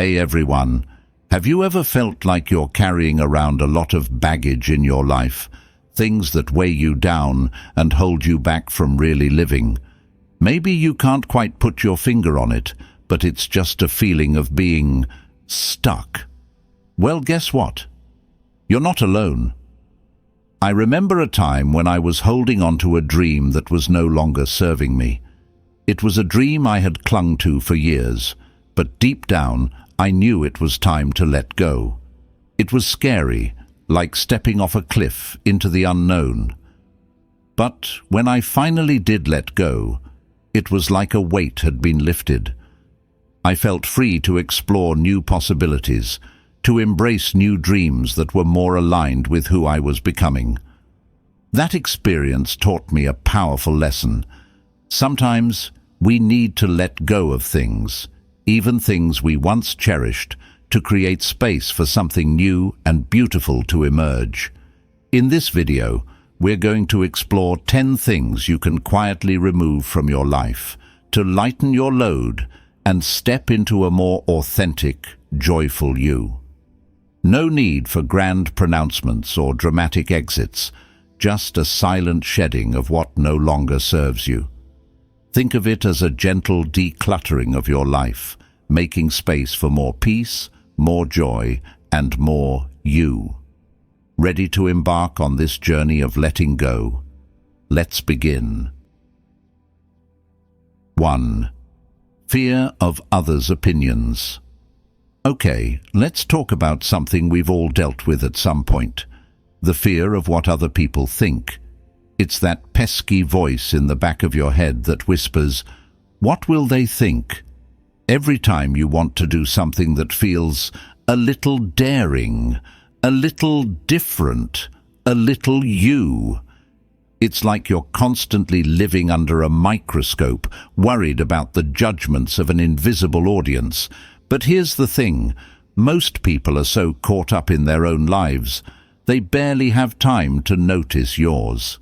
Hey everyone, have you ever felt like you're carrying around a lot of baggage in your life? Things that weigh you down and hold you back from really living? Maybe you can't quite put your finger on it, but it's just a feeling of being stuck. Well, guess what? You're not alone. I remember a time when I was holding on to a dream that was no longer serving me. It was a dream I had clung to for years, but deep down, I knew it was time to let go. It was scary, like stepping off a cliff into the unknown. But when I finally did let go, it was like a weight had been lifted. I felt free to explore new possibilities, to embrace new dreams that were more aligned with who I was becoming. That experience taught me a powerful lesson. Sometimes we need to let go of things, even things we once cherished, to create space for something new and beautiful to emerge. In this video, we're going to explore 10 things you can quietly remove from your life to lighten your load and step into a more authentic, joyful you. No need for grand pronouncements or dramatic exits, just a silent shedding of what no longer serves you. Think of it as a gentle decluttering of your life, making space for more peace, more joy, and more you. Ready to embark on this journey of letting go? Let's begin. 1. Fear of others' opinions. Okay, let's talk about something we've all dealt with at some point. The fear of what other people think. It's that pesky voice in the back of your head that whispers, "What will they think?" Every time you want to do something that feels a little daring, a little different, a little you. It's like you're constantly living under a microscope, worried about the judgments of an invisible audience. But here's the thing, most people are so caught up in their own lives, they barely have time to notice yours.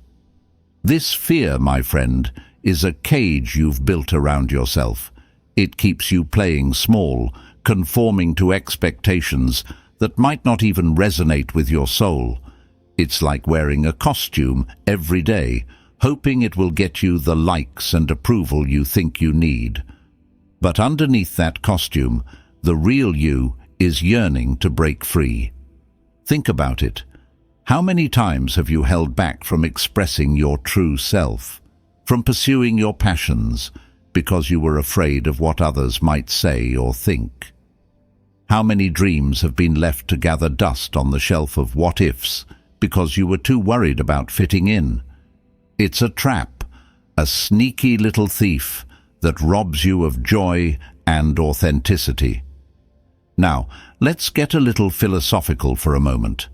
This fear, my friend, is a cage you've built around yourself. It keeps you playing small, conforming to expectations that might not even resonate with your soul. It's like wearing a costume every day, hoping it will get you the likes and approval you think you need. But underneath that costume, the real you is yearning to break free. Think about it. How many times have you held back from expressing your true self, from pursuing your passions, because you were afraid of what others might say or think? How many dreams have been left to gather dust on the shelf of what-ifs because you were too worried about fitting in? It's a trap, a sneaky little thief that robs you of joy and authenticity. Now, let's get a little philosophical for a moment.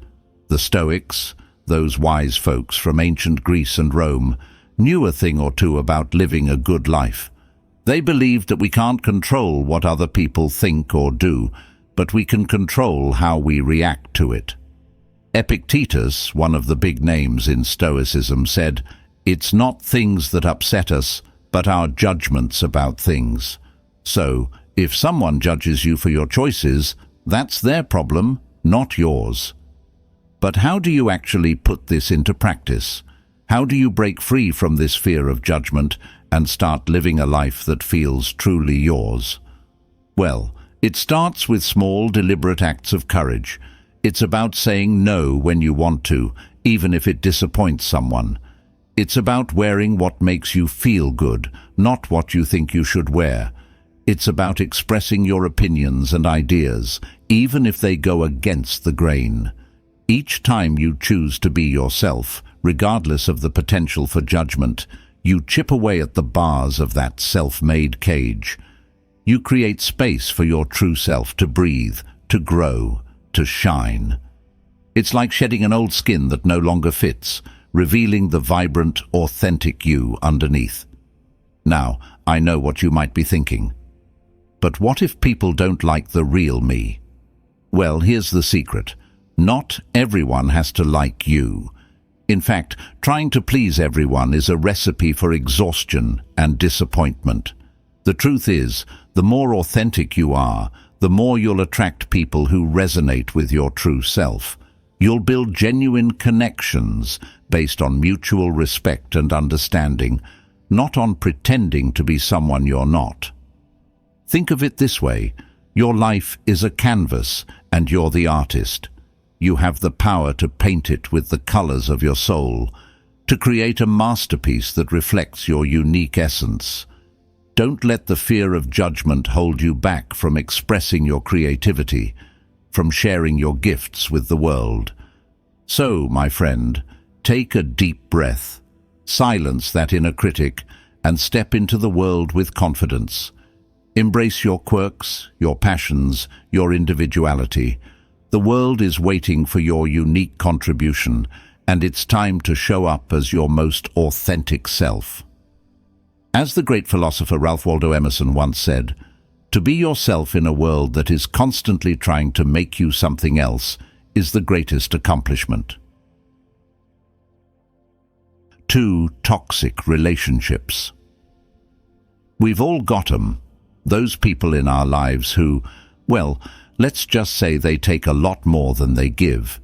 The Stoics, those wise folks from ancient Greece and Rome, knew a thing or two about living a good life. They believed that we can't control what other people think or do, but we can control how we react to it. Epictetus, one of the big names in Stoicism, said, "It's not things that upset us, but our judgments about things." So, if someone judges you for your choices, that's their problem, not yours. But how do you actually put this into practice? How do you break free from this fear of judgment and start living a life that feels truly yours? Well, it starts with small, deliberate acts of courage. It's about saying no when you want to, even if it disappoints someone. It's about wearing what makes you feel good, not what you think you should wear. It's about expressing your opinions and ideas, even if they go against the grain. Each time you choose to be yourself, regardless of the potential for judgment, you chip away at the bars of that self-made cage. You create space for your true self to breathe, to grow, to shine. It's like shedding an old skin that no longer fits, revealing the vibrant, authentic you underneath. Now, I know what you might be thinking. But what if people don't like the real me? Well, here's the secret. Not everyone has to like you. In fact, trying to please everyone is a recipe for exhaustion and disappointment. The truth is, the more authentic you are, the more you'll attract people who resonate with your true self. You'll build genuine connections based on mutual respect and understanding, not on pretending to be someone you're not. Think of it this way: your life is a canvas, and you're the artist. You have the power to paint it with the colors of your soul, to create a masterpiece that reflects your unique essence. Don't let the fear of judgment hold you back from expressing your creativity, from sharing your gifts with the world. So, my friend, take a deep breath, silence that inner critic, and step into the world with confidence. Embrace your quirks, your passions, your individuality. The world is waiting for your unique contribution, and it's time to show up as your most authentic self. As the great philosopher Ralph Waldo Emerson once said, "To be yourself in a world that is constantly trying to make you something else is the greatest accomplishment." 2. Toxic relationships. We've all got 'em. Those people in our lives who, well, let's just say they take a lot more than they give.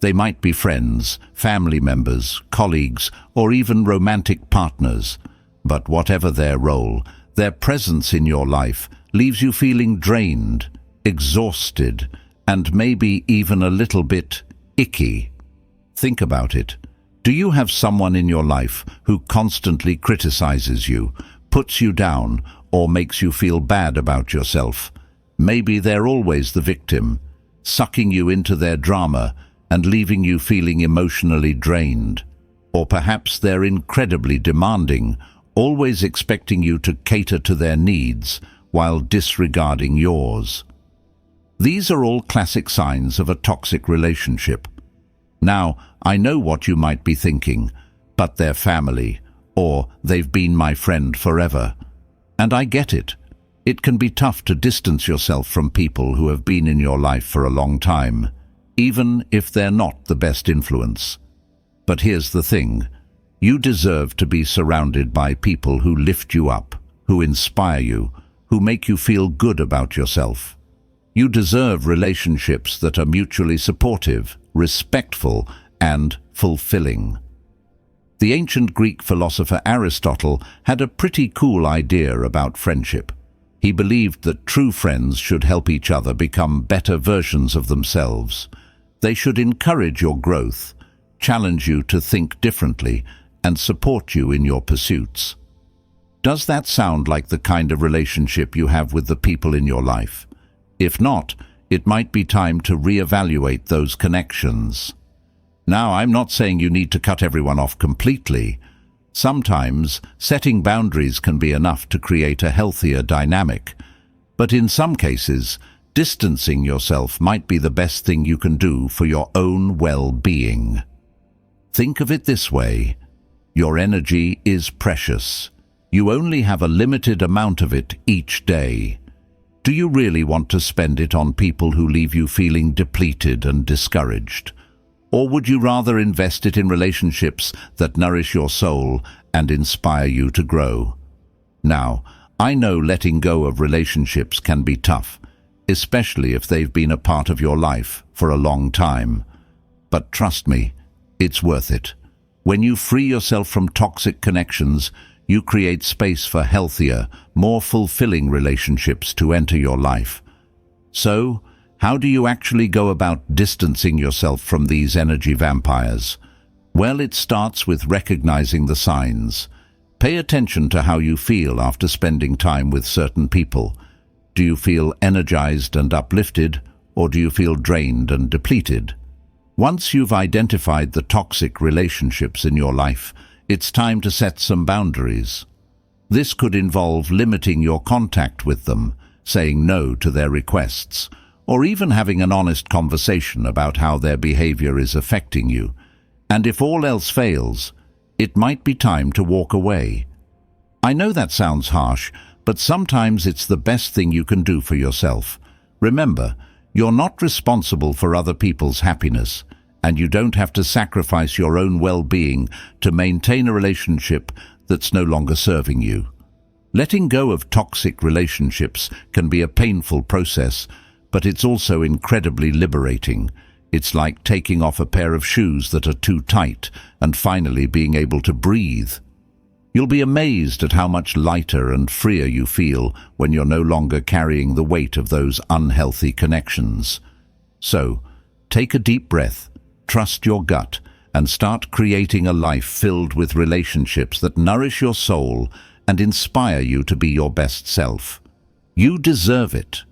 They might be friends, family members, colleagues, or even romantic partners. But whatever their role, their presence in your life leaves you feeling drained, exhausted, and maybe even a little bit icky. Think about it. Do you have someone in your life who constantly criticizes you, puts you down, or makes you feel bad about yourself? Maybe they're always the victim, sucking you into their drama and leaving you feeling emotionally drained. Or perhaps they're incredibly demanding, always expecting you to cater to their needs while disregarding yours. These are all classic signs of a toxic relationship. Now, I know what you might be thinking, but they're family, or they've been my friend forever. And I get it. It can be tough to distance yourself from people who have been in your life for a long time, even if they're not the best influence. But here's the thing. You deserve to be surrounded by people who lift you up, who inspire you, who make you feel good about yourself. You deserve relationships that are mutually supportive, respectful, and fulfilling. The ancient Greek philosopher Aristotle had a pretty cool idea about friendship. He believed that true friends should help each other become better versions of themselves. They should encourage your growth, challenge you to think differently, and support you in your pursuits. Does that sound like the kind of relationship you have with the people in your life? If not, it might be time to reevaluate those connections. Now, I'm not saying you need to cut everyone off completely. Sometimes, setting boundaries can be enough to create a healthier dynamic. But in some cases, distancing yourself might be the best thing you can do for your own well-being. Think of it this way. Your energy is precious. You only have a limited amount of it each day. Do you really want to spend it on people who leave you feeling depleted and discouraged? Or would you rather invest it in relationships that nourish your soul and inspire you to grow? Now, I know letting go of relationships can be tough, especially if they've been a part of your life for a long time. But trust me, it's worth it. When you free yourself from toxic connections, you create space for healthier, more fulfilling relationships to enter your life. So, how do you actually go about distancing yourself from these energy vampires? Well, it starts with recognizing the signs. Pay attention to how you feel after spending time with certain people. Do you feel energized and uplifted, or do you feel drained and depleted? Once you've identified the toxic relationships in your life, it's time to set some boundaries. This could involve limiting your contact with them, saying no to their requests, or even having an honest conversation about how their behavior is affecting you. And if all else fails, it might be time to walk away. I know that sounds harsh, but sometimes it's the best thing you can do for yourself. Remember, you're not responsible for other people's happiness, and you don't have to sacrifice your own well-being to maintain a relationship that's no longer serving you. Letting go of toxic relationships can be a painful process, but it's also incredibly liberating. It's like taking off a pair of shoes that are too tight and finally being able to breathe. You'll be amazed at how much lighter and freer you feel when you're no longer carrying the weight of those unhealthy connections. So, take a deep breath, trust your gut, and start creating a life filled with relationships that nourish your soul and inspire you to be your best self. You deserve it.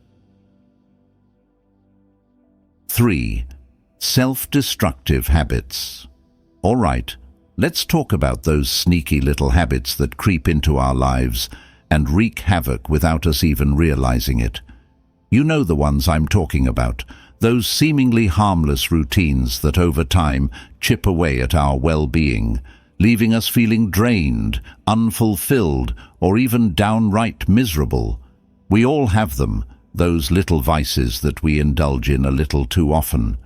3. Self-destructive habits. All right, let's talk about those sneaky little habits that creep into our lives and wreak havoc without us even realizing it. You know the ones I'm talking about, those seemingly harmless routines that over time chip away at our well-being, leaving us feeling drained, unfulfilled, or even downright miserable. We all have them, those little vices that we indulge in a little too often.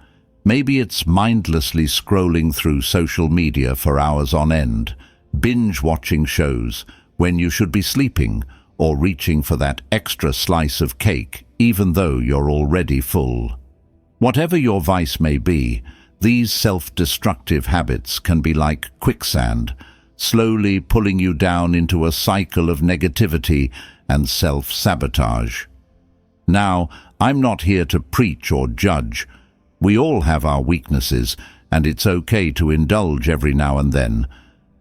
Maybe it's mindlessly scrolling through social media for hours on end, binge-watching shows when you should be sleeping, or reaching for that extra slice of cake even though you're already full. Whatever your vice may be, these self-destructive habits can be like quicksand, slowly pulling you down into a cycle of negativity and self-sabotage. Now, I'm not here to preach or judge. We all have our weaknesses, and it's okay to indulge every now and then.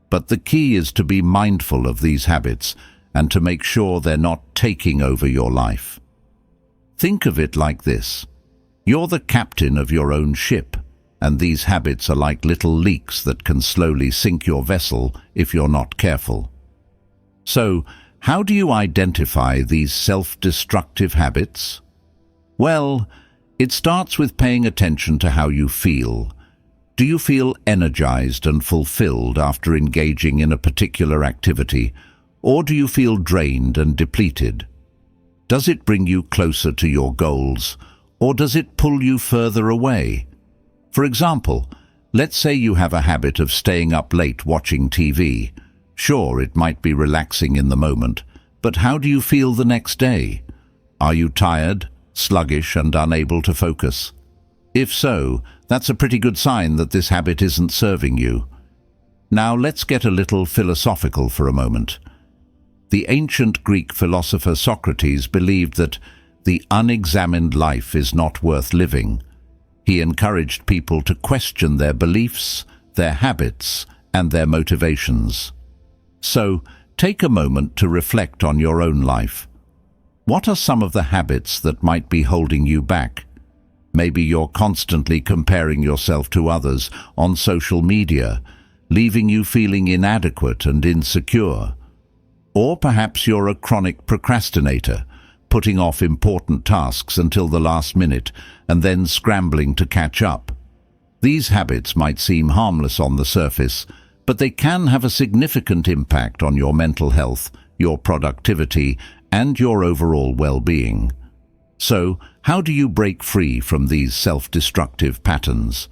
But the key is to be mindful of these habits and to make sure they're not taking over your life. Think of it like this. You're the captain of your own ship, and these habits are like little leaks that can slowly sink your vessel if you're not careful. So, how do you identify these self-destructive habits? Well, it starts with paying attention to how you feel. Do you feel energized and fulfilled after engaging in a particular activity, or do you feel drained and depleted? Does it bring you closer to your goals, or does it pull you further away? For example, let's say you have a habit of staying up late watching TV. Sure, it might be relaxing in the moment, but how do you feel the next day? Are you tired, sluggish, and unable to focus? If so, that's a pretty good sign that this habit isn't serving you. Now let's get a little philosophical for a moment. The ancient Greek philosopher Socrates believed that the unexamined life is not worth living. He encouraged people to question their beliefs, their habits, and their motivations. So, take a moment to reflect on your own life. What are some of the habits that might be holding you back? Maybe you're constantly comparing yourself to others on social media, leaving you feeling inadequate and insecure. Or perhaps you're a chronic procrastinator, putting off important tasks until the last minute and then scrambling to catch up. These habits might seem harmless on the surface, but they can have a significant impact on your mental health, your productivity, and your overall well-being. So, how do you break free from these self-destructive patterns?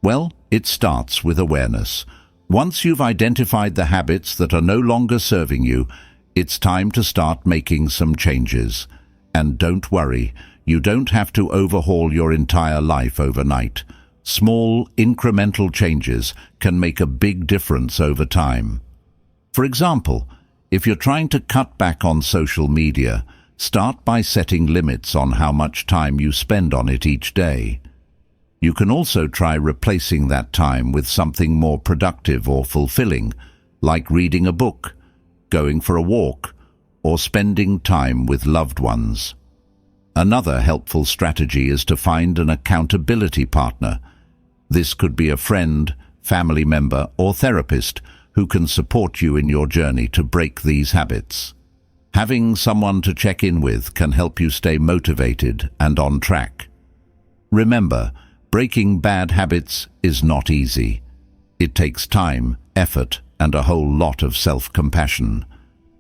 Well, it starts with awareness. Once you've identified the habits that are no longer serving you, it's time to start making some changes. And don't worry, you don't have to overhaul your entire life overnight. Small, incremental changes can make a big difference over time. For example, if you're trying to cut back on social media, start by setting limits on how much time you spend on it each day. You can also try replacing that time with something more productive or fulfilling, like reading a book, going for a walk, or spending time with loved ones. Another helpful strategy is to find an accountability partner. This could be a friend, family member, or therapist who can support you in your journey to break these habits. Having someone to check in with can help you stay motivated and on track. Remember, breaking bad habits is not easy. It takes time, effort, and a whole lot of self-compassion.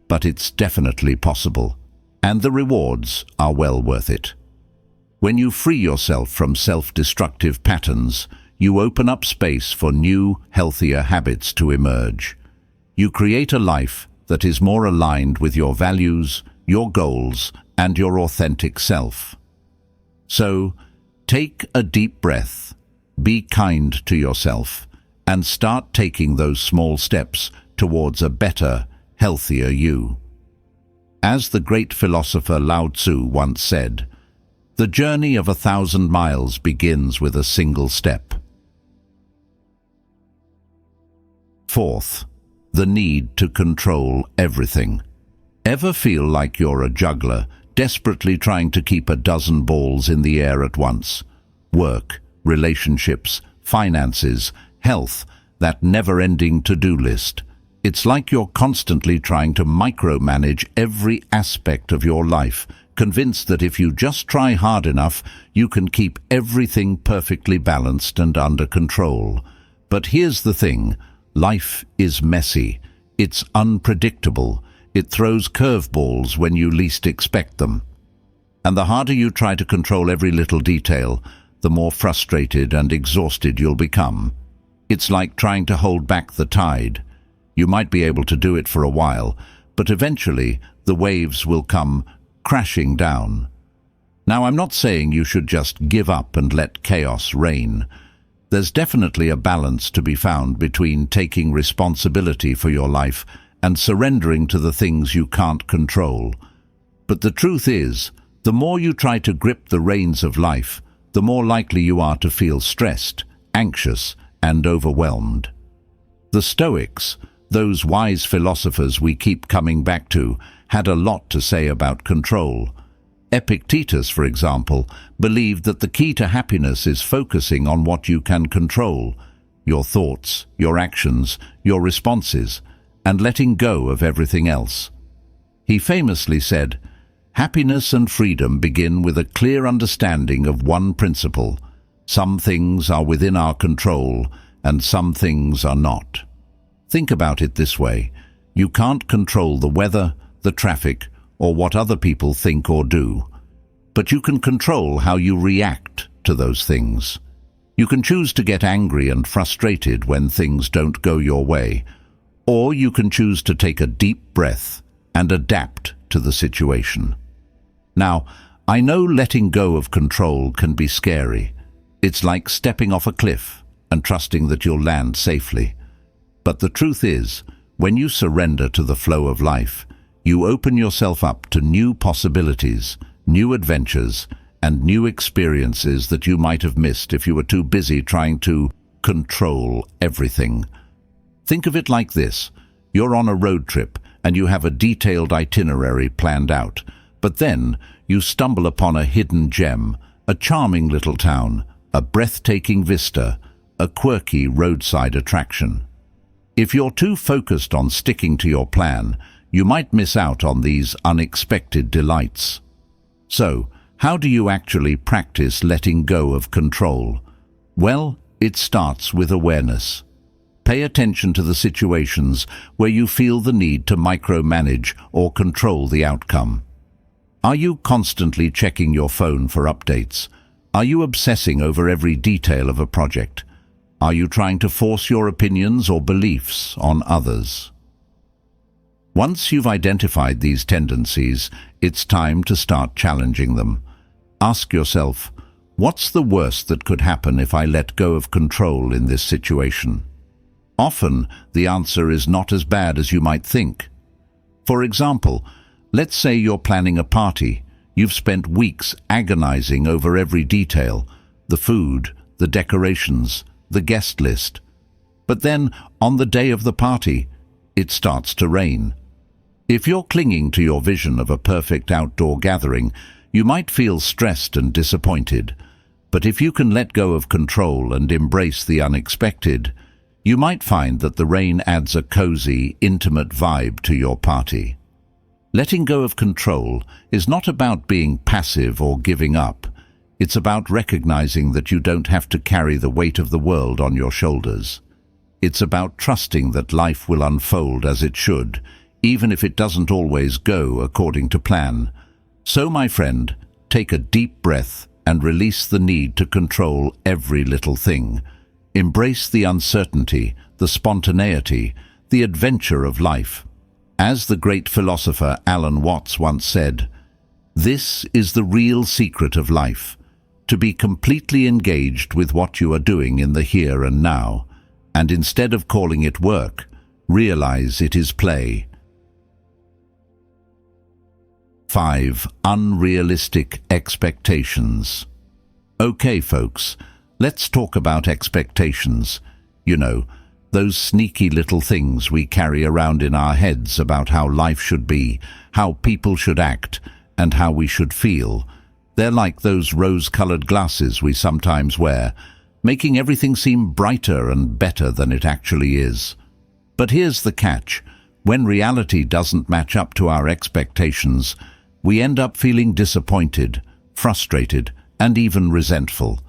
But it's definitely possible, and the rewards are well worth it. When you free yourself from self-destructive patterns, you open up space for new, healthier habits to emerge. You create a life that is more aligned with your values, your goals, and your authentic self. So, take a deep breath, be kind to yourself, and start taking those small steps towards a better, healthier you. As the great philosopher Lao Tzu once said, "The journey of 1,000 miles begins with a single step." Fourth, the need to control everything. Ever feel like you're a juggler, desperately trying to keep a dozen balls in the air at once? Work, relationships, finances, health, that never-ending to-do list. It's like you're constantly trying to micromanage every aspect of your life, convinced that if you just try hard enough, you can keep everything perfectly balanced and under control. But here's the thing, life is messy, it's unpredictable, it throws curveballs when you least expect them. And the harder you try to control every little detail, the more frustrated and exhausted you'll become. It's like trying to hold back the tide. You might be able to do it for a while, but eventually the waves will come crashing down. Now, I'm not saying you should just give up and let chaos reign. There's definitely a balance to be found between taking responsibility for your life and surrendering to the things you can't control. But the truth is, the more you try to grip the reins of life, the more likely you are to feel stressed, anxious, and overwhelmed. The Stoics, those wise philosophers we keep coming back to, had a lot to say about control. Epictetus, for example, believed that the key to happiness is focusing on what you can control, your thoughts, your actions, your responses, and letting go of everything else. He famously said, "Happiness and freedom begin with a clear understanding of one principle. Some things are within our control, and some things are not." Think about it this way. You can't control the weather, the traffic, or what other people think or do. But you can control how you react to those things. You can choose to get angry and frustrated when things don't go your way, or you can choose to take a deep breath and adapt to the situation. Now, I know letting go of control can be scary. It's like stepping off a cliff and trusting that you'll land safely. But the truth is, when you surrender to the flow of life, you open yourself up to new possibilities, new adventures, and new experiences that you might have missed if you were too busy trying to control everything. Think of it like this. You're on a road trip and you have a detailed itinerary planned out, but then you stumble upon a hidden gem, a charming little town, a breathtaking vista, a quirky roadside attraction. If you're too focused on sticking to your plan, you might miss out on these unexpected delights. So, how do you actually practice letting go of control? Well, it starts with awareness. Pay attention to the situations where you feel the need to micromanage or control the outcome. Are you constantly checking your phone for updates? Are you obsessing over every detail of a project? Are you trying to force your opinions or beliefs on others? Once you've identified these tendencies, it's time to start challenging them. Ask yourself, what's the worst that could happen if I let go of control in this situation? Often, the answer is not as bad as you might think. For example, let's say you're planning a party. You've spent weeks agonizing over every detail, the food, the decorations, the guest list. But then, on the day of the party, it starts to rain. If you're clinging to your vision of a perfect outdoor gathering, you might feel stressed and disappointed. But if you can let go of control and embrace the unexpected, you might find that the rain adds a cozy, intimate vibe to your party. Letting go of control is not about being passive or giving up. It's about recognizing that you don't have to carry the weight of the world on your shoulders. It's about trusting that life will unfold as it should, even if it doesn't always go according to plan. So, my friend, take a deep breath and release the need to control every little thing. Embrace the uncertainty, the spontaneity, the adventure of life. As the great philosopher Alan Watts once said, "This is the real secret of life, to be completely engaged with what you are doing in the here and now, and instead of calling it work, realize it is play." 5. Unrealistic expectations. Okay, folks, let's talk about expectations. You know, those sneaky little things we carry around in our heads about how life should be, how people should act, and how we should feel. They're like those rose-colored glasses we sometimes wear, making everything seem brighter and better than it actually is. But here's the catch. When reality doesn't match up to our expectations, we end up feeling disappointed, frustrated, and even resentful.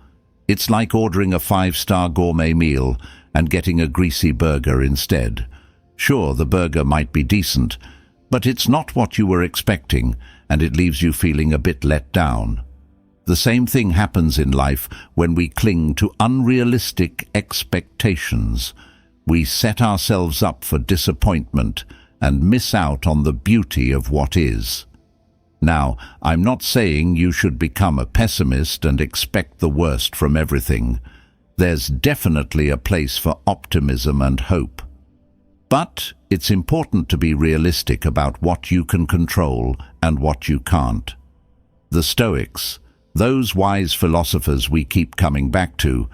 It's like ordering a 5-star gourmet meal and getting a greasy burger instead. Sure, the burger might be decent, but it's not what you were expecting, and it leaves you feeling a bit let down. The same thing happens in life when we cling to unrealistic expectations. We set ourselves up for disappointment and miss out on the beauty of what is. Now, I'm not saying you should become a pessimist and expect the worst from everything. There's definitely a place for optimism and hope. But it's important to be realistic about what you can control and what you can't. The Stoics, those wise philosophers we keep coming back to,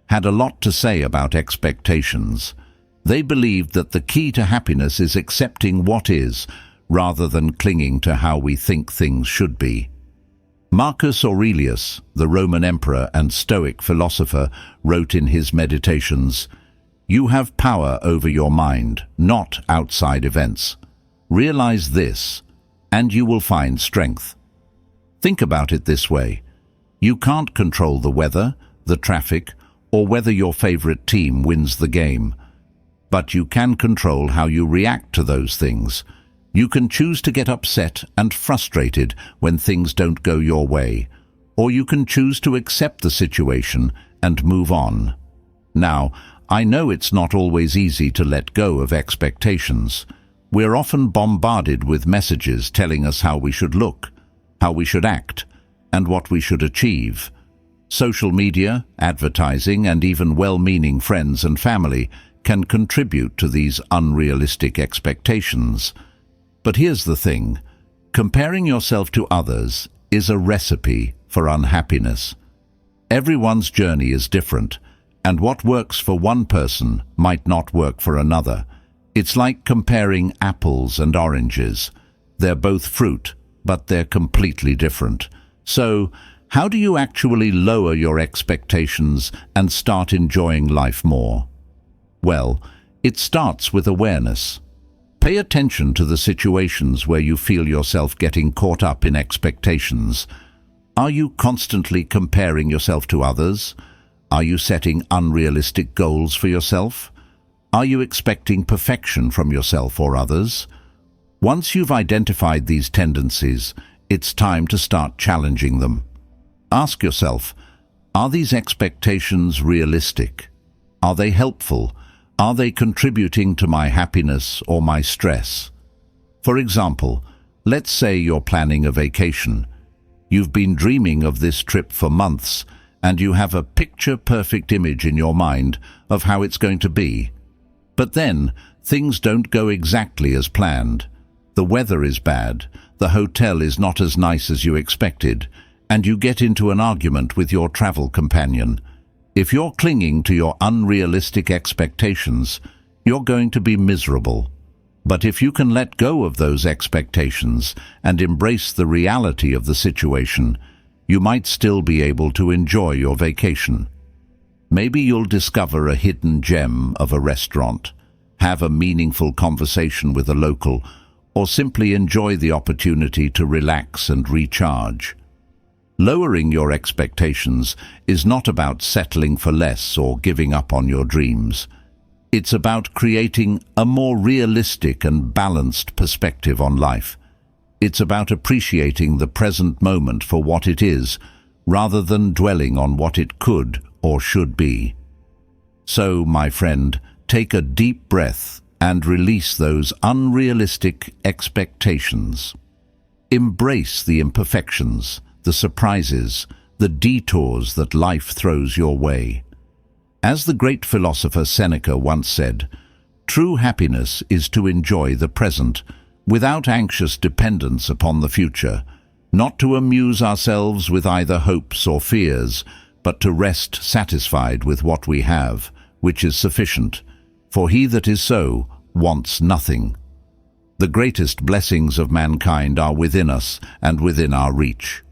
had a lot to say about expectations. They believed that the key to happiness is accepting what is, rather than clinging to how we think things should be. Marcus Aurelius, the Roman emperor and Stoic philosopher, wrote in his Meditations, "You have power over your mind, not outside events. Realize this, and you will find strength." Think about it this way. You can't control the weather, the traffic, or whether your favorite team wins the game. But you can control how you react to those things. You can choose to get upset and frustrated when things don't go your way, or you can choose to accept the situation and move on. Now, I know it's not always easy to let go of expectations. We're often bombarded with messages telling us how we should look, how we should act, and what we should achieve. Social media, advertising, and even well-meaning friends and family can contribute to these unrealistic expectations. But here's the thing. Comparing yourself to others is a recipe for unhappiness. Everyone's journey is different, and what works for one person might not work for another. It's like comparing apples and oranges. They're both fruit, but they're completely different. So, how do you actually lower your expectations and start enjoying life more? Well, it starts with awareness. Pay attention to the situations where you feel yourself getting caught up in expectations. Are you constantly comparing yourself to others? Are you setting unrealistic goals for yourself? Are you expecting perfection from yourself or others? Once you've identified these tendencies, it's time to start challenging them. Ask yourself, are these expectations realistic? Are they helpful? Are they contributing to my happiness or my stress? For example, let's say you're planning a vacation. You've been dreaming of this trip for months, and you have a picture-perfect image in your mind of how it's going to be. But then, things don't go exactly as planned. The weather is bad, the hotel is not as nice as you expected, and you get into an argument with your travel companion. If you're clinging to your unrealistic expectations, you're going to be miserable. But if you can let go of those expectations and embrace the reality of the situation, you might still be able to enjoy your vacation. Maybe you'll discover a hidden gem of a restaurant, have a meaningful conversation with a local, or simply enjoy the opportunity to relax and recharge. Lowering your expectations is not about settling for less or giving up on your dreams. It's about creating a more realistic and balanced perspective on life. It's about appreciating the present moment for what it is, rather than dwelling on what it could or should be. So, my friend, take a deep breath and release those unrealistic expectations. Embrace the imperfections, the surprises, the detours that life throws your way. As the great philosopher Seneca once said, "True happiness is to enjoy the present, without anxious dependence upon the future, not to amuse ourselves with either hopes or fears, but to rest satisfied with what we have, which is sufficient. For he that is so wants nothing." The greatest blessings of mankind are within us and within our reach.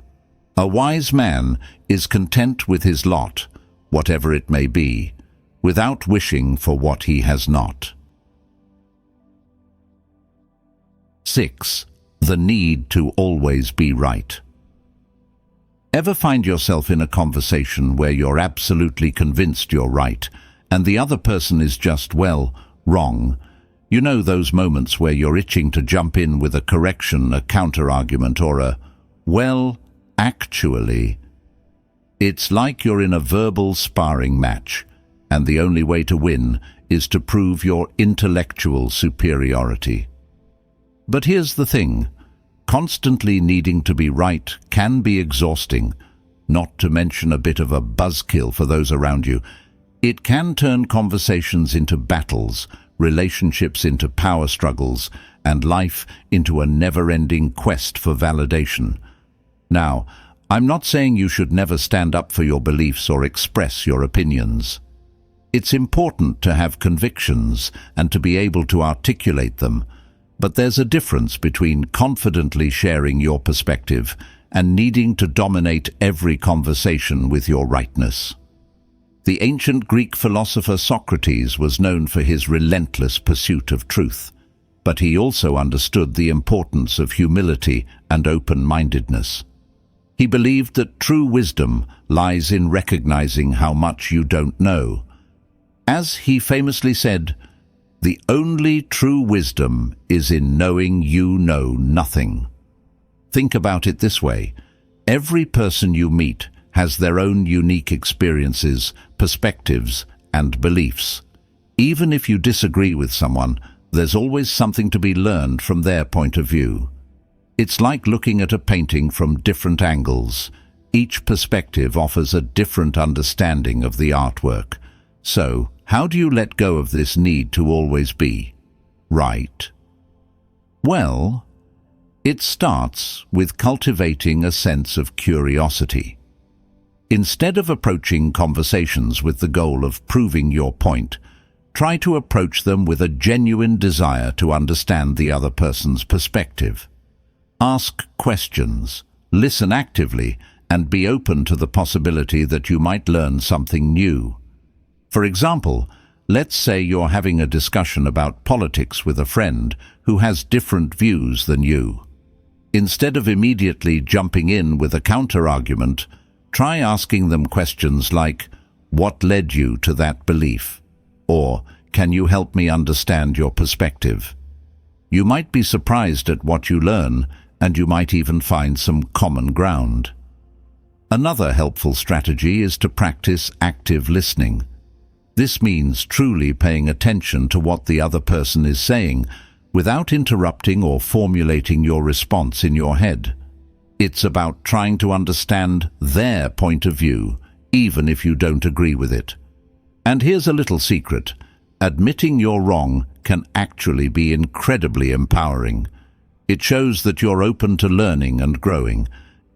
A wise man is content with his lot, whatever it may be, without wishing for what he has not. 6. The need to always be right. Ever find yourself in a conversation where you're absolutely convinced you're right, and the other person is just, well, wrong? You know those moments where you're itching to jump in with a correction, a counter-argument, or a, well, actually. It's like you're in a verbal sparring match, and the only way to win is to prove your intellectual superiority. But here's the thing. Constantly needing to be right can be exhausting, not to mention a bit of a buzzkill for those around you. It can turn conversations into battles, relationships into power struggles, and life into a never-ending quest for validation. Now, I'm not saying you should never stand up for your beliefs or express your opinions. It's important to have convictions and to be able to articulate them, but there's a difference between confidently sharing your perspective and needing to dominate every conversation with your rightness. The ancient Greek philosopher Socrates was known for his relentless pursuit of truth, but he also understood the importance of humility and open-mindedness. He believed that true wisdom lies in recognizing how much you don't know. As he famously said, "The only true wisdom is in knowing you know nothing." Think about it this way. Every person you meet has their own unique experiences, perspectives, and beliefs. Even if you disagree with someone, there's always something to be learned from their point of view. It's like looking at a painting from different angles. Each perspective offers a different understanding of the artwork. So, how do you let go of this need to always be right? Well, it starts with cultivating a sense of curiosity. Instead of approaching conversations with the goal of proving your point, try to approach them with a genuine desire to understand the other person's perspective. Ask questions, listen actively, and be open to the possibility that you might learn something new. For example, let's say you're having a discussion about politics with a friend who has different views than you. Instead of immediately jumping in with a counter-argument, try asking them questions like, "What led you to that belief?" Or, "Can you help me understand your perspective?" You might be surprised at what you learn, and you might even find some common ground. Another helpful strategy is to practice active listening. This means truly paying attention to what the other person is saying, without interrupting or formulating your response in your head. It's about trying to understand their point of view, even if you don't agree with it. And here's a little secret. Admitting you're wrong can actually be incredibly empowering. It shows that you're open to learning and growing,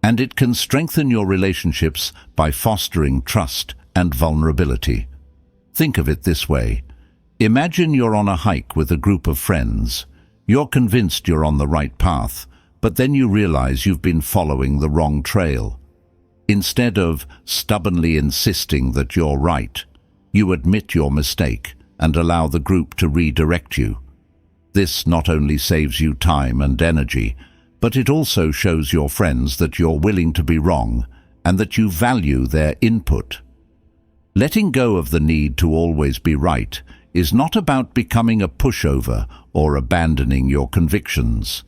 and it can strengthen your relationships by fostering trust and vulnerability. Think of it this way. Imagine you're on a hike with a group of friends. You're convinced you're on the right path, but then you realize you've been following the wrong trail. Instead of stubbornly insisting that you're right, you admit your mistake and allow the group to redirect you. This not only saves you time and energy, but it also shows your friends that you're willing to be wrong and that you value their input. Letting go of the need to always be right is not about becoming a pushover or abandoning your convictions.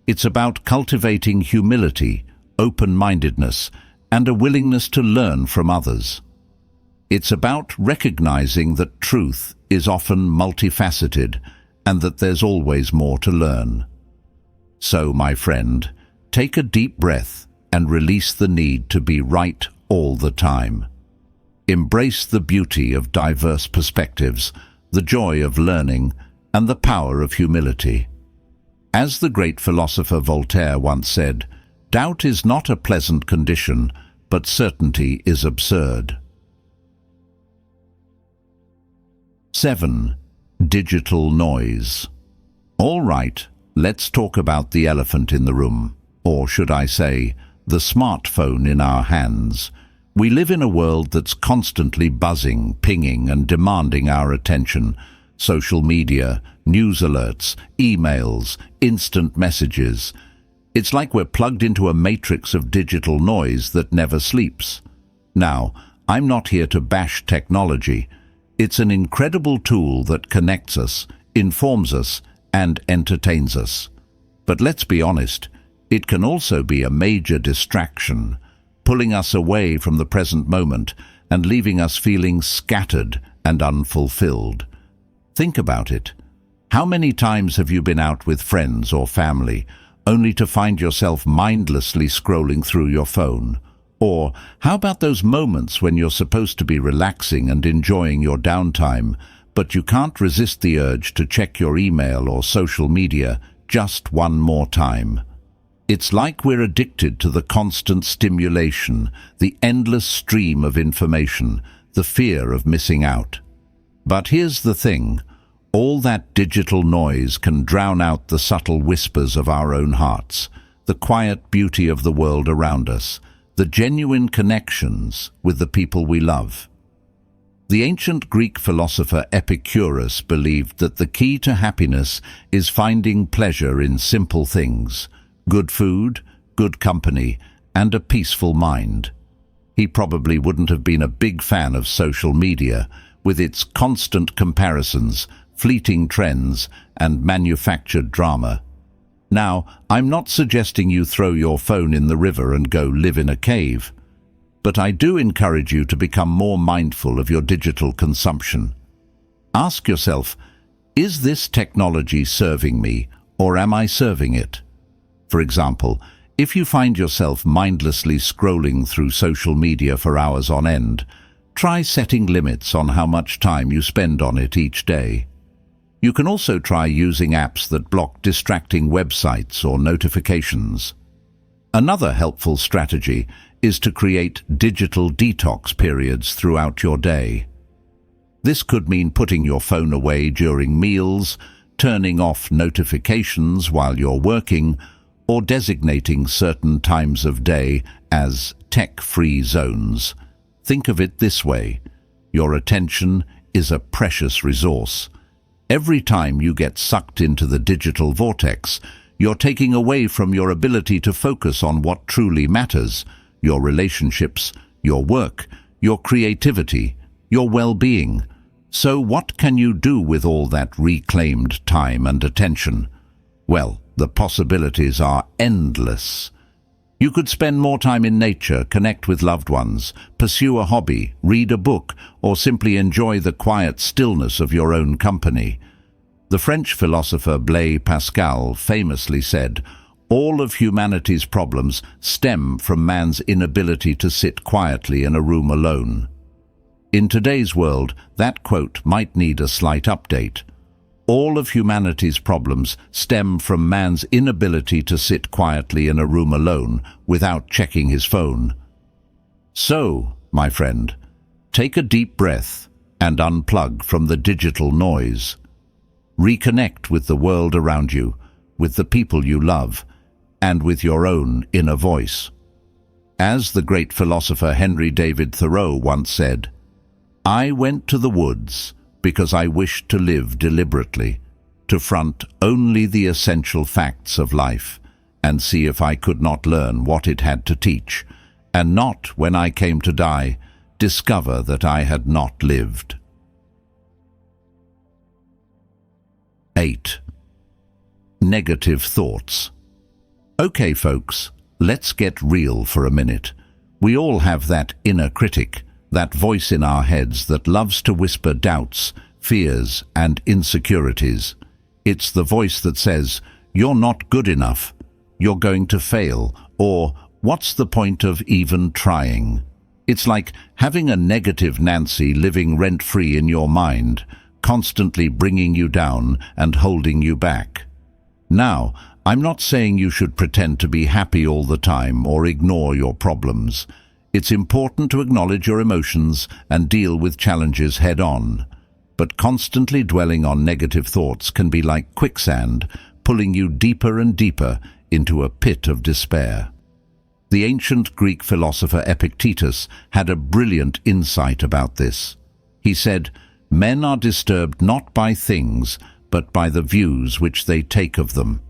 It's about cultivating humility, open-mindedness, and a willingness to learn from others. It's about recognizing that truth is often multifaceted and that there's always more to learn. So, my friend, take a deep breath and release the need to be right all the time. Embrace the beauty of diverse perspectives, the joy of learning, and the power of humility. As the great philosopher Voltaire once said, "Doubt is not a pleasant condition, but certainty is absurd." 7. Digital noise. All right, let's talk about the elephant in the room, or should I say, the smartphone in our hands. We live in a world that's constantly buzzing, pinging, and demanding our attention. Social media, news alerts, emails, instant messages. It's like we're plugged into a matrix of digital noise that never sleeps. Now, I'm not here to bash technology. It's an incredible tool that connects us, informs us, and entertains us. But let's be honest, it can also be a major distraction, pulling us away from the present moment and leaving us feeling scattered and unfulfilled. Think about it. How many times have you been out with friends or family, only to find yourself mindlessly scrolling through your phone? Or how about those moments when you're supposed to be relaxing and enjoying your downtime, but you can't resist the urge to check your email or social media just one more time? It's like we're addicted to the constant stimulation, the endless stream of information, the fear of missing out. But here's the thing, all that digital noise can drown out the subtle whispers of our own hearts, the quiet beauty of the world around us, the genuine connections with the people we love. The ancient Greek philosopher Epicurus believed that the key to happiness is finding pleasure in simple things, good food, good company, and a peaceful mind. He probably wouldn't have been a big fan of social media, with its constant comparisons, fleeting trends, and manufactured drama. Now, I'm not suggesting you throw your phone in the river and go live in a cave, but I do encourage you to become more mindful of your digital consumption. Ask yourself, is this technology serving me, or am I serving it? For example, if you find yourself mindlessly scrolling through social media for hours on end, try setting limits on how much time you spend on it each day. You can also try using apps that block distracting websites or notifications. Another helpful strategy is to create digital detox periods throughout your day. This could mean putting your phone away during meals, turning off notifications while you're working, or designating certain times of day as tech-free zones. Think of it this way: your attention is a precious resource. Every time you get sucked into the digital vortex, you're taking away from your ability to focus on what truly matters: your relationships, your work, your creativity, your well-being. So what can you do with all that reclaimed time and attention? Well, the possibilities are endless. You could spend more time in nature, connect with loved ones, pursue a hobby, read a book, or simply enjoy the quiet stillness of your own company. The French philosopher Blaise Pascal famously said, "All of humanity's problems stem from man's inability to sit quietly in a room alone." In today's world, that quote might need a slight update. All of humanity's problems stem from man's inability to sit quietly in a room alone without checking his phone. So, my friend, take a deep breath and unplug from the digital noise. Reconnect with the world around you, with the people you love, and with your own inner voice. As the great philosopher Henry David Thoreau once said, "I went to the woods because I wished to live deliberately, to front only the essential facts of life, and see if I could not learn what it had to teach, and not, when I came to die, discover that I had not lived." 8. Negative thoughts. Okay, folks, let's get real for a minute. We all have that inner critic, that voice in our heads that loves to whisper doubts, fears, and insecurities. It's the voice that says, "You're not good enough, you're going to fail," or "What's the point of even trying?" It's like having a negative Nancy living rent-free in your mind, constantly bringing you down and holding you back. Now, I'm not saying you should pretend to be happy all the time or ignore your problems. It's important to acknowledge your emotions and deal with challenges head-on. But constantly dwelling on negative thoughts can be like quicksand, pulling you deeper and deeper into a pit of despair. The ancient Greek philosopher Epictetus had a brilliant insight about this. He said, "Men are disturbed not by things, but by the views which they take of them."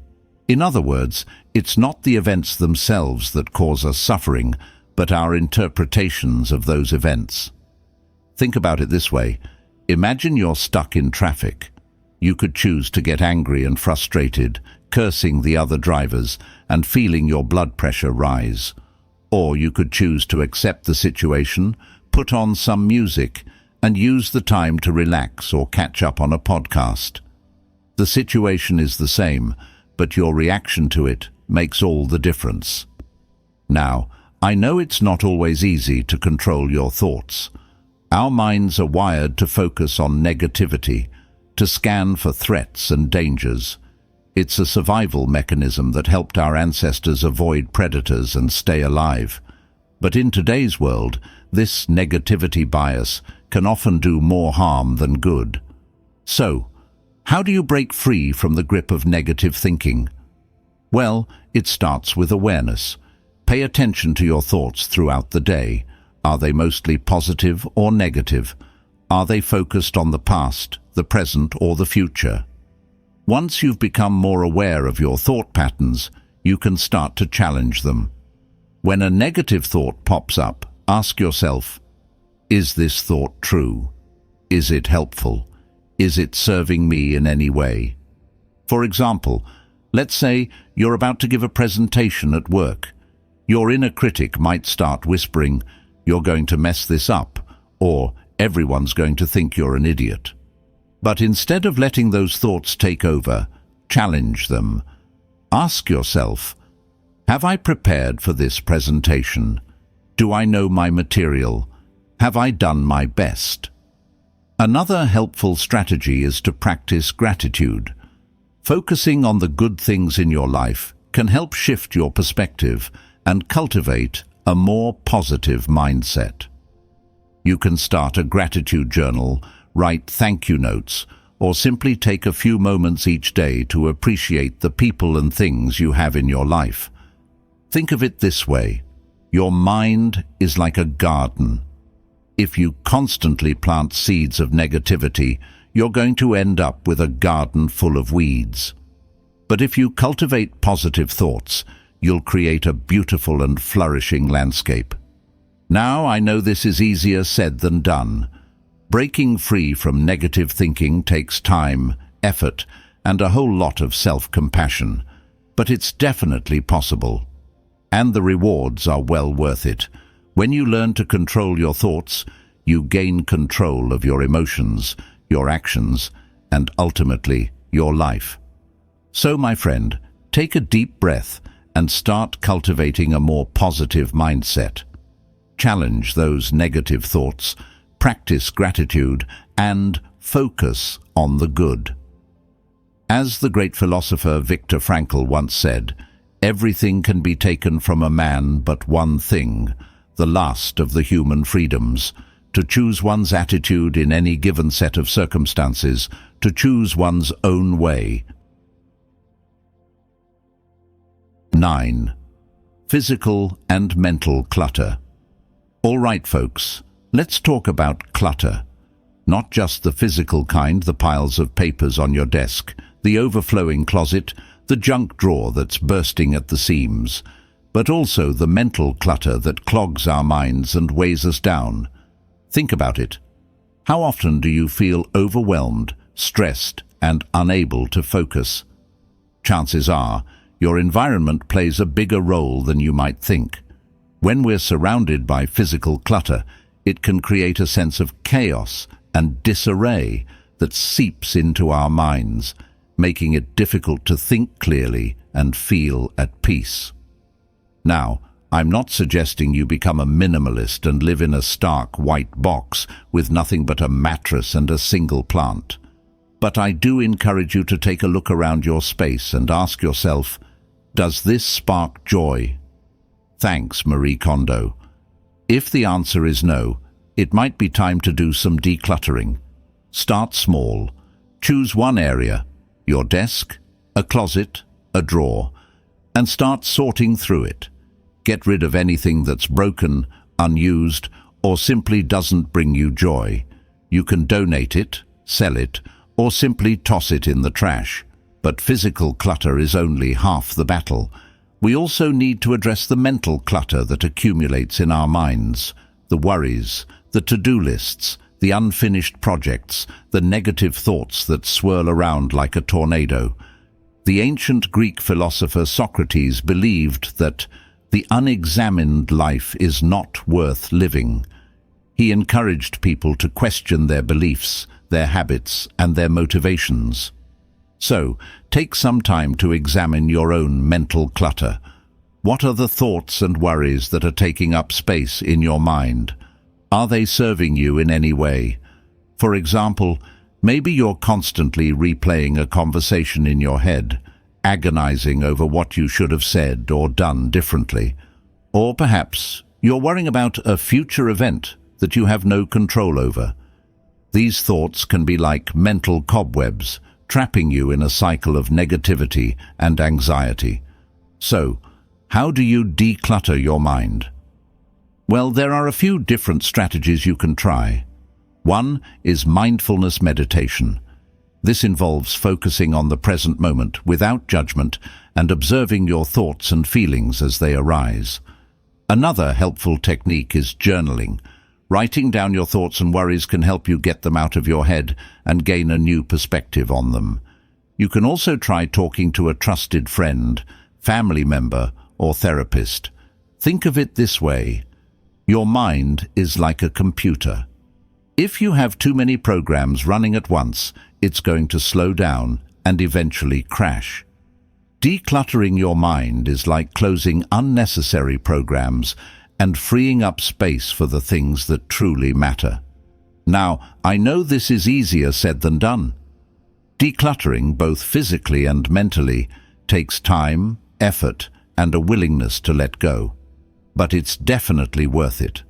In other words, it's not the events themselves that cause us suffering, but our interpretations of those events. Think about it this way. Imagine you're stuck in traffic. You could choose to get angry and frustrated, cursing the other drivers and feeling your blood pressure rise. Or you could choose to accept the situation, put on some music, and use the time to relax or catch up on a podcast. The situation is the same, but your reaction to it makes all the difference. Now, I know it's not always easy to control your thoughts. Our minds are wired to focus on negativity, to scan for threats and dangers. It's a survival mechanism that helped our ancestors avoid predators and stay alive. But in today's world, this negativity bias can often do more harm than good. So, how do you break free from the grip of negative thinking? Well, it starts with awareness. Pay attention to your thoughts throughout the day. Are they mostly positive or negative? Are they focused on the past, the present, or the future? Once you've become more aware of your thought patterns, you can start to challenge them. When a negative thought pops up, ask yourself, is this thought true? Is it helpful? Is it serving me in any way? For example, let's say you're about to give a presentation at work. Your inner critic might start whispering, "You're going to mess this up," or "Everyone's going to think you're an idiot." But instead of letting those thoughts take over, challenge them. Ask yourself, have I prepared for this presentation? Do I know my material? Have I done my best? Another helpful strategy is to practice gratitude. Focusing on the good things in your life can help shift your perspective and cultivate a more positive mindset. You can start a gratitude journal, write thank you notes, or simply take a few moments each day to appreciate the people and things you have in your life. Think of it this way. Your mind is like a garden. If you constantly plant seeds of negativity, you're going to end up with a garden full of weeds. But if you cultivate positive thoughts, you'll create a beautiful and flourishing landscape. Now, I know this is easier said than done. Breaking free from negative thinking takes time, effort, and a whole lot of self-compassion. But it's definitely possible. And the rewards are well worth it. When you learn to control your thoughts, you gain control of your emotions, your actions, and ultimately, your life. So, my friend, take a deep breath and start cultivating a more positive mindset. Challenge those negative thoughts, practice gratitude, and focus on the good. As the great philosopher Viktor Frankl once said, "Everything can be taken from a man but one thing, the last of the human freedoms, to choose one's attitude in any given set of circumstances, to choose one's own way." 9. Physical and mental clutter. All right, folks. Let's talk about clutter. Not just the physical kind, the piles of papers on your desk, the overflowing closet, the junk drawer that's bursting at the seams, but also the mental clutter that clogs our minds and weighs us down. Think about it. How often do you feel overwhelmed, stressed, and unable to focus? Chances are, your environment plays a bigger role than you might think. When we're surrounded by physical clutter, it can create a sense of chaos and disarray that seeps into our minds, making it difficult to think clearly and feel at peace. Now, I'm not suggesting you become a minimalist and live in a stark white box with nothing but a mattress and a single plant. But I do encourage you to take a look around your space and ask yourself, does this spark joy? Thanks, Marie Kondo. If the answer is no, it might be time to do some decluttering. Start small. Choose one area, your desk, a closet, a drawer, and start sorting through it. Get rid of anything that's broken, unused, or simply doesn't bring you joy. You can donate it, sell it, or simply toss it in the trash. But physical clutter is only half the battle. We also need to address the mental clutter that accumulates in our minds, the worries, the to-do lists, the unfinished projects, the negative thoughts that swirl around like a tornado. The ancient Greek philosopher Socrates believed that the unexamined life is not worth living. He encouraged people to question their beliefs, their habits, and their motivations. So, take some time to examine your own mental clutter. What are the thoughts and worries that are taking up space in your mind? Are they serving you in any way? For example, maybe you're constantly replaying a conversation in your head, agonizing over what you should have said or done differently. Or perhaps you're worrying about a future event that you have no control over. These thoughts can be like mental cobwebs, trapping you in a cycle of negativity and anxiety. So, how do you declutter your mind? Well, there are a few different strategies you can try. One is mindfulness meditation. This involves focusing on the present moment without judgment and observing your thoughts and feelings as they arise. Another helpful technique is journaling. Writing down your thoughts and worries can help you get them out of your head and gain a new perspective on them. You can also try talking to a trusted friend, family member, or therapist. Think of it this way: your mind is like a computer. If you have too many programs running at once, it's going to slow down and eventually crash. Decluttering your mind is like closing unnecessary programs and freeing up space for the things that truly matter. Now, I know this is easier said than done. Decluttering, both physically and mentally, takes time, effort, and a willingness to let go. But it's definitely worth it.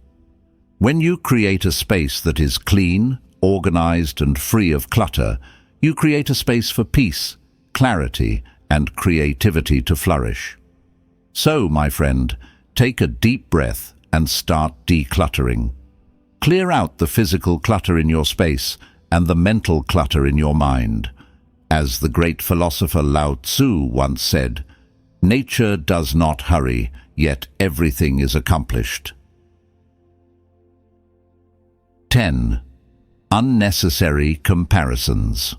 When you create a space that is clean, organized, and free of clutter, you create a space for peace, clarity, and creativity to flourish. So, my friend, take a deep breath and start decluttering. Clear out the physical clutter in your space and the mental clutter in your mind. As the great philosopher Lao Tzu once said, "Nature does not hurry, yet everything is accomplished." 10. Unnecessary comparisons.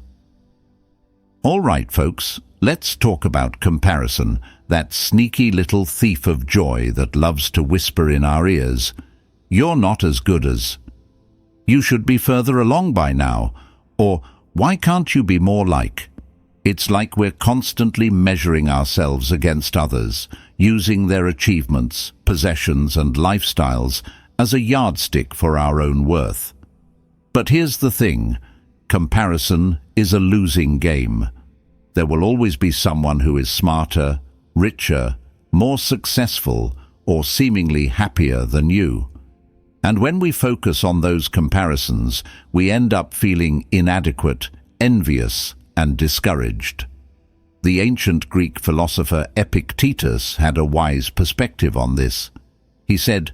All right, folks, let's talk about comparison, that sneaky little thief of joy that loves to whisper in our ears, "You're not as good as," "You should be further along by now," or "Why can't you be more like?" It's like we're constantly measuring ourselves against others, using their achievements, possessions, and lifestyles as a yardstick for our own worth. But here's the thing: comparison is a losing game. There will always be someone who is smarter, richer, more successful, or seemingly happier than you. And when we focus on those comparisons, we end up feeling inadequate, envious, and discouraged. The ancient Greek philosopher Epictetus had a wise perspective on this. He said,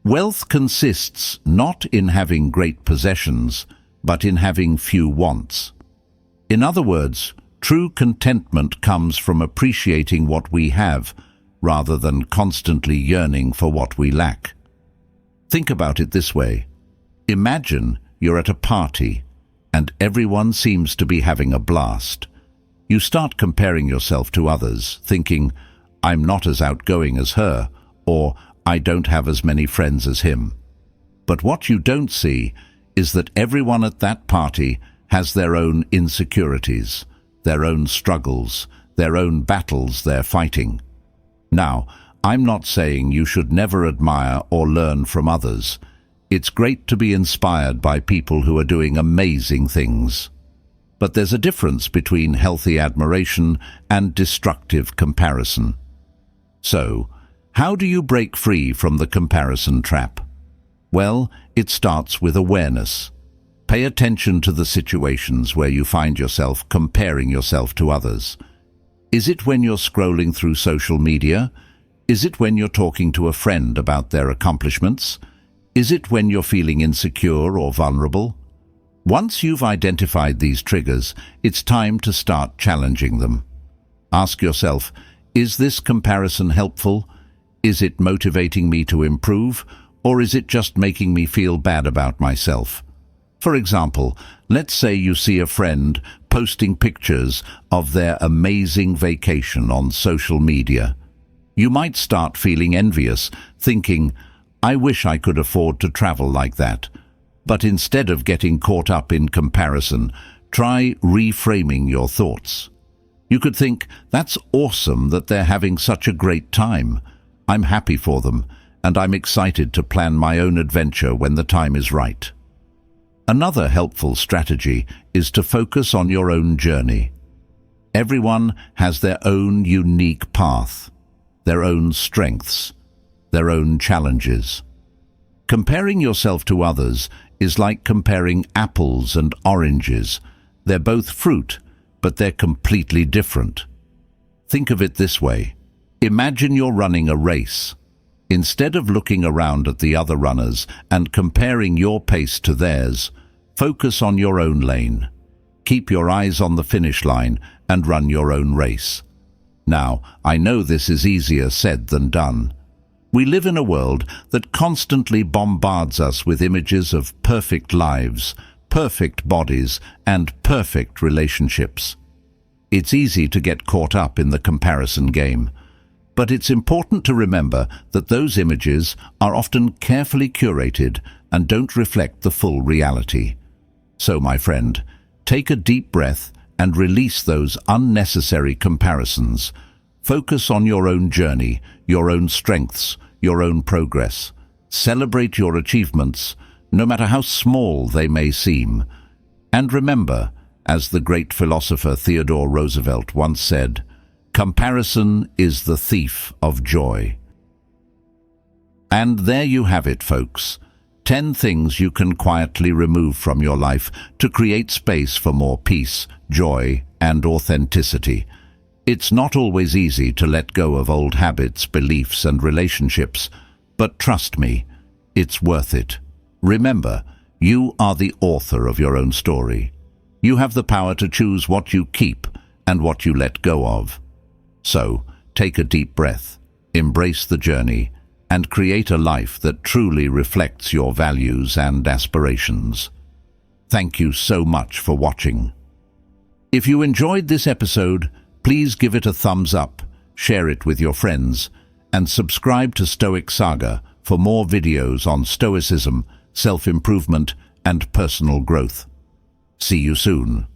"Wealth consists not in having great possessions, but in having few wants." In other words, true contentment comes from appreciating what we have, rather than constantly yearning for what we lack. Think about it this way. Imagine you're at a party, and everyone seems to be having a blast. You start comparing yourself to others, thinking, "I'm not as outgoing as her," or "I don't have as many friends as him." But what you don't see is that everyone at that party has their own insecurities, their own struggles, their own battles they're fighting. Now, I'm not saying you should never admire or learn from others. It's great to be inspired by people who are doing amazing things. But there's a difference between healthy admiration and destructive comparison. So, how do you break free from the comparison trap? Well, it starts with awareness. Pay attention to the situations where you find yourself comparing yourself to others. Is it when you're scrolling through social media? Is it when you're talking to a friend about their accomplishments? Is it when you're feeling insecure or vulnerable? Once you've identified these triggers, it's time to start challenging them. Ask yourself, is this comparison helpful? Is it motivating me to improve, or is it just making me feel bad about myself? For example, let's say you see a friend posting pictures of their amazing vacation on social media. You might start feeling envious, thinking, I wish I could afford to travel like that. But instead of getting caught up in comparison, try reframing your thoughts. You could think, that's awesome that they're having such a great time. I'm happy for them, and I'm excited to plan my own adventure when the time is right. Another helpful strategy is to focus on your own journey. Everyone has their own unique path, their own strengths, their own challenges. Comparing yourself to others is like comparing apples and oranges. They're both fruit, but they're completely different. Think of it this way. Imagine you're running a race. Instead of looking around at the other runners and comparing your pace to theirs, focus on your own lane. Keep your eyes on the finish line and run your own race. Now, I know this is easier said than done. We live in a world that constantly bombards us with images of perfect lives, perfect bodies, and perfect relationships. It's easy to get caught up in the comparison game. But it's important to remember that those images are often carefully curated and don't reflect the full reality. So, my friend, take a deep breath and release those unnecessary comparisons. Focus on your own journey, your own strengths, your own progress. Celebrate your achievements, no matter how small they may seem. And remember, as the great philosopher Theodore Roosevelt once said, comparison is the thief of joy. And there you have it, folks. 10 things you can quietly remove from your life to create space for more peace, joy, and authenticity. It's not always easy to let go of old habits, beliefs, and relationships, but trust me, it's worth it. Remember, you are the author of your own story. You have the power to choose what you keep and what you let go of. So, take a deep breath, embrace the journey, and create a life that truly reflects your values and aspirations. Thank you so much for watching. If you enjoyed this episode, please give it a thumbs up, share it with your friends, and subscribe to Stoic Saga for more videos on Stoicism, self-improvement, and personal growth. See you soon.